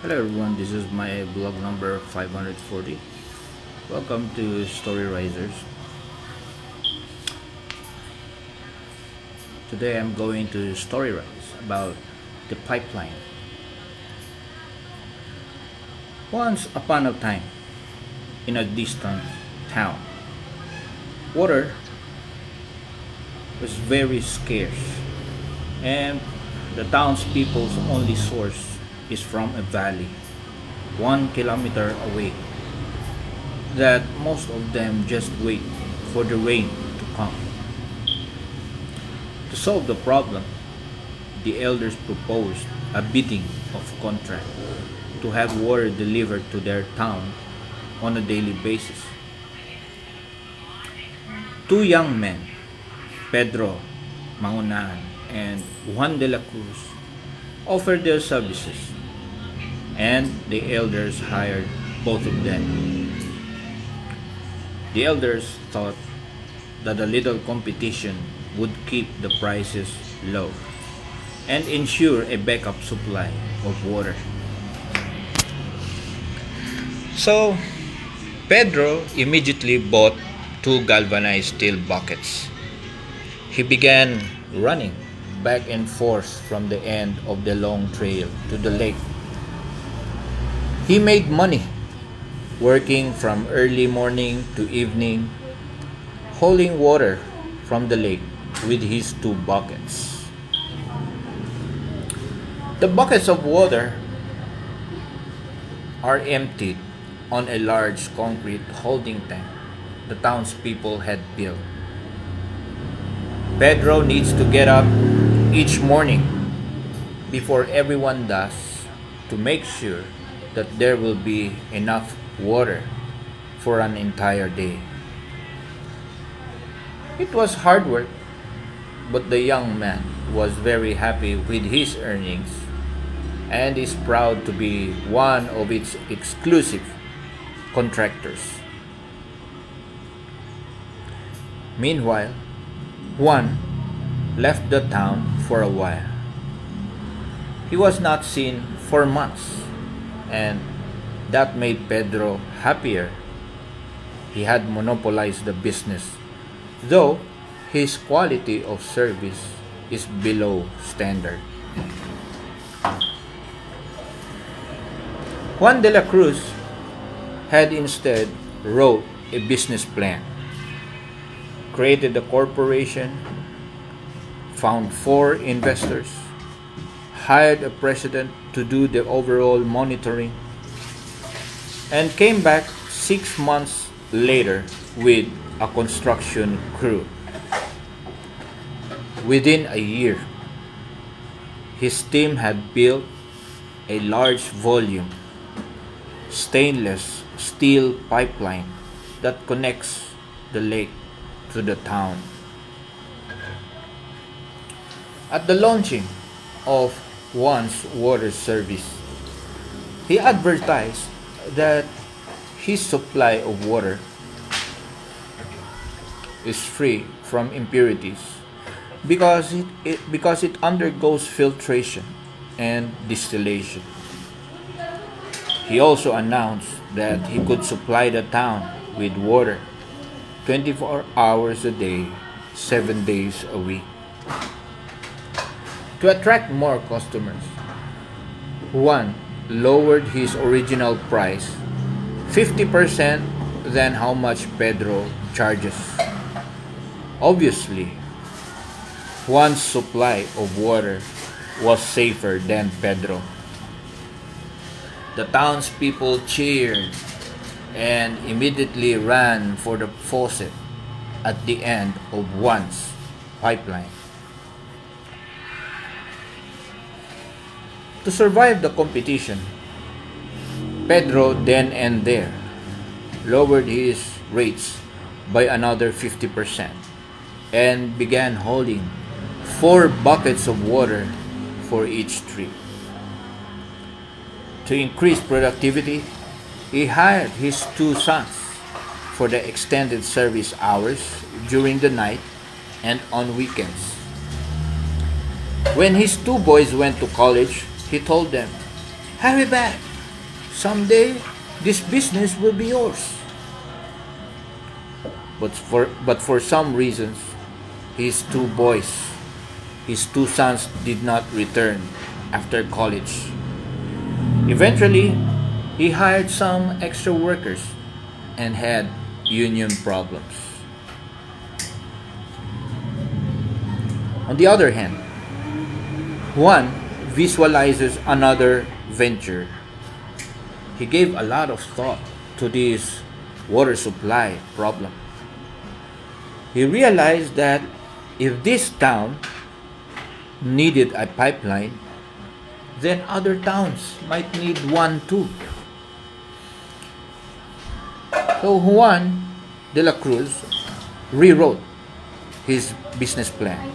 Hello everyone, this is my blog number 540. Welcome to Storyrizers. Today I'm going to storyrise about the pipeline. Once upon a time, in a distant town, water was very scarce, and the townspeople's only source is from a valley 1 kilometer away that most of them just wait for the rain to come. To solve the problem, the elders proposed a bidding of contract to have water delivered to their town on a daily basis. Two young men, Pedro Mangunahan and Juan de la Cruz, offered their services, and the elders hired both of them. The elders thought that a little competition would keep the prices low and ensure a backup supply of water. So, Pedro immediately bought two galvanized steel buckets. He began running back and forth from the end of the long trail to the lake. He made money working from early morning to evening, hauling water from the lake with his two buckets. The buckets of water are emptied on a large concrete holding tank the townspeople had built. Pedro needs to get up each morning before everyone does to make sure that there will be enough water for an entire day. It was hard work, but the young man was very happy with his earnings and is proud to be one of its exclusive contractors. Meanwhile, Juan left the town for a while. He was not seen for months, and that made Pedro happier. He had monopolized the business, though his quality of service is below standard. Juan de la Cruz had instead wrote a business plan, created a corporation, found four investors, hired a president to do the overall monitoring, and came back 6 months later with a construction crew. Within a year, his team had built a large volume stainless steel pipeline that connects the lake to the town. At the launching of Juan's water service, he advertised that his supply of water is free from impurities because it undergoes filtration and distillation. He also announced that he could supply the town with water 24 hours a day, 7 days a week. To attract more customers, Juan lowered his original price 50% than how much Pedro charges. Obviously, Juan's supply of water was safer than Pedro. The townspeople cheered and immediately ran for the faucet at the end of Juan's pipeline. To survive the competition, Pedro then and there lowered his rates by another 50% and began hauling 4 buckets of water for each trip. To increase productivity, he hired his two sons for the extended service hours during the night and on weekends. When his two boys went to college, he told them, "Hurry back, Someday, this business will be yours. But for some reasons, his two boys, his two sons, did not return after college. Eventually, he hired some extra workers and had union problems. On the other hand, Juan visualizes another venture. He gave a lot of thought to this water supply problem. He realized that if this town needed a pipeline, then other towns might need one too. So Juan de la Cruz rewrote his business plan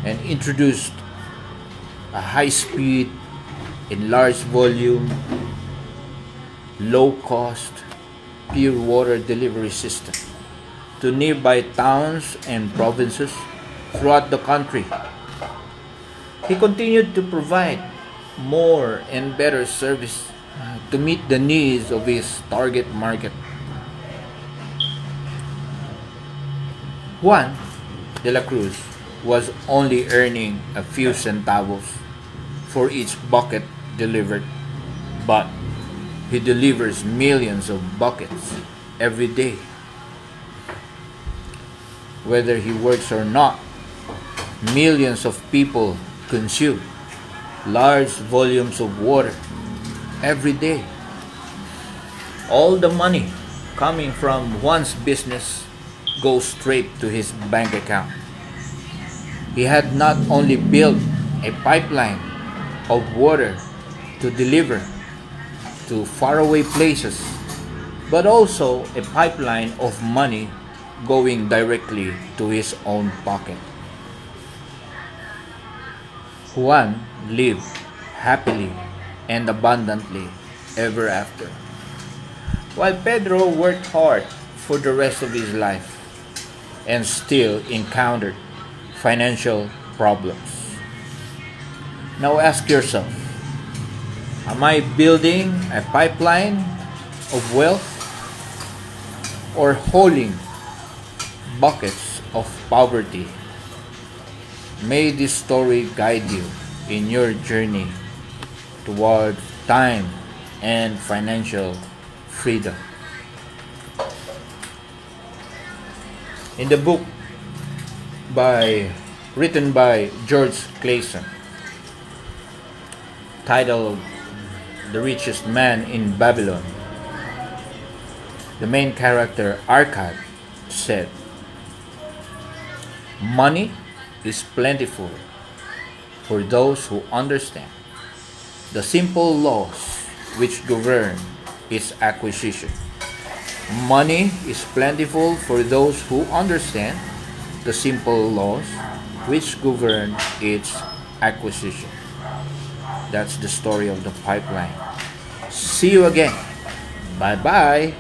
and introduced a high speed, in large volume, low cost, pure water delivery system to nearby towns and provinces throughout the country. He continued to provide more and better service to meet the needs of his target market. Juan de la Cruz was only earning a few centavos for each bucket delivered, but he delivers millions of buckets every day. Whether he works or not, millions of people consume large volumes of water every day. All the money coming from one's business goes straight to his bank account. He had not only built a pipeline of water to deliver to faraway places, but also a pipeline of money going directly to his own pocket. Juan lived happily and abundantly ever after, while Pedro worked hard for the rest of his life and still encountered financial problems. Now ask yourself, am I building a pipeline of wealth or holding buckets of poverty? May this story guide you in your journey towards time and financial freedom. In the book written by George Clayson, titled The Richest Man in Babylon, the main character Arcad said, "Money is plentiful for those who understand the simple laws which govern its acquisition." Money is plentiful for those who understand the simple laws which govern its acquisition. That's the story of the pipeline. See you again. Bye bye.